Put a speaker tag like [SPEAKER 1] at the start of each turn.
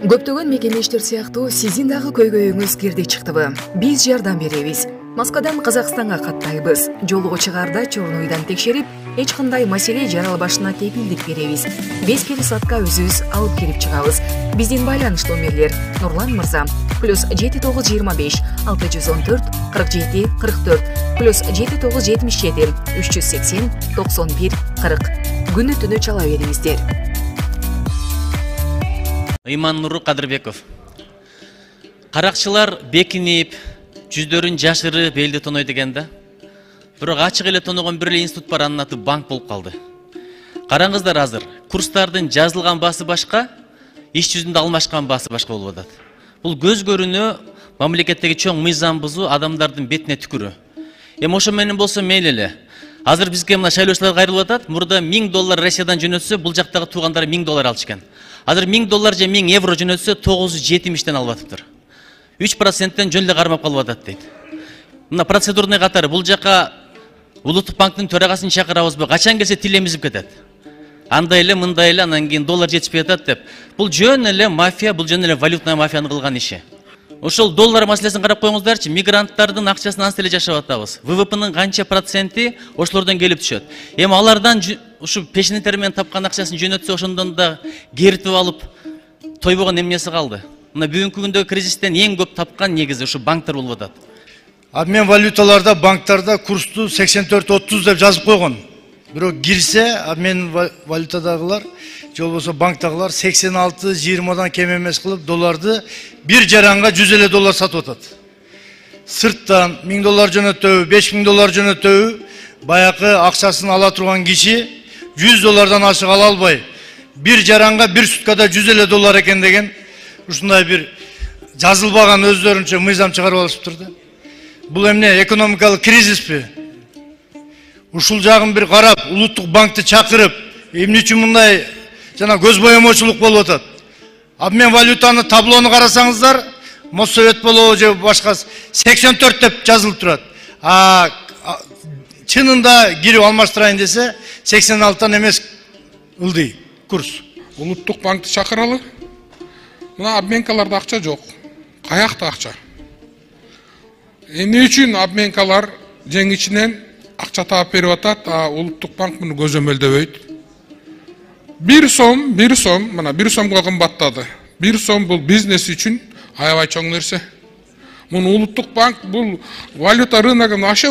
[SPEAKER 1] Көптөгөн мекемештер сыяктуу сиздин дагы көйгөйүңүз кирди чыктыбы? Биз жардам беребиз. Москвадан Казакстанга каттайбыз. Жолго чыгарда чорнуйдан текшерип, эч кандай маселе жаралбашына кепилдик беребиз. 5 пересадка өзүбүз алып келип чыгабыз. Биздин байланыш номерлер: Нурлан мырза +7925 614 47 44 +7977 380 91 40. Күнү түнү чала бериңиздер.
[SPEAKER 2] Иман Кадырбеков. Каракчылар бекинип, жүздөрүн жашырып элди тонойт экен да. Бирок ачык эле тоногон бир эле институт бар, анын аты банк болуп калды. Караңыздар, азыр курстардын жазылган баасы башка, иш жүзүндө алмашкан баасы башка болуп атат. Бул көз көрүнүү мамлекеттеги чоң мыйзам бузуу, адамдардын бетине түкүрүү. Эми ошо менен болсо мейли эле. Азыр бизге мына шайлоочулар кайрылып атат. Мурда 1000 доллар Россиядан жөнөтсө, бул жактагы туугандары 1000 доллар алышкан. Азыр 1000 доллар же 1000 евро жөнөтсө 970 алып атыптыр. 3%-тен жөн эле кармап калып атат дейт. Мына процедурный катары бул жака Улуттук банктын төрагасын чакырабызбы? Качан келсе тил эмизип кетет. Андай эле, мындай эле, анан кийин доллар жетишпей атат деп. Бул жөн эле мафия, бул жөн эле валютная мафиянын кылган иши. Ошол доллар маселесин карап коюңуздарчы, мигранттардын акчасын анча эле жашап атабыз. ВВПнын канча проценти ошолордон келип түшөт. Эми алардан ушу пешинин тери менен тапкан акчасын жөнөтсө, ошондон да кертип алып тойбогон эмнеси калды? Мына бүгүнкү күндөгү кризистен эң көп тапкан негизи ушу банктар болуп атат.
[SPEAKER 3] Обмен валюталарда банктарда курсту 84-30 деп жазып койгон. Бирок кирсе обмен валютадагылар же болбосо банктагылар 86-20дан кем эмес кылып долларды бир жаранга 100 эле доллар сатып атат. Сырттан 1000 доллар жөнөтөбү, 5000 доллар жөнөтөбү, баякы акчасын ала турган киши 100 доллардан ашык ала албай, бир жаранга бир суткада 100 эле доллар экен деген ушундай бир жазылбаган өздөрүнчө мыйзам чыгарып алышыптыр да. Бул эмне, экономикалык кризиспи? Ушул жагын бир карап, улуттук банкты чакырып, эмне үчүн мындай жана көз боемочулук болуп атат? Обмен валютаны таблону карасаңыздар, Моссовет болобу же башка 84 деп жазылып турат. Чынында кирип алмаштырайын десе 86тан эмес ылдый курс.
[SPEAKER 4] Улуттук банкты чакыралы. Мына обменкаларда акча жок. Каякта акча? Эмне үчүн обменкалар жеңичинен акча таап берип атат, улуттук банк муну көзөмөлдөбөйт? 1 сом, мына 1 сомго кымбаттады. 1 сом бул бизнес үчүн аябай чоң нерсе. Муну улуттук банк бул валюта рыногун аша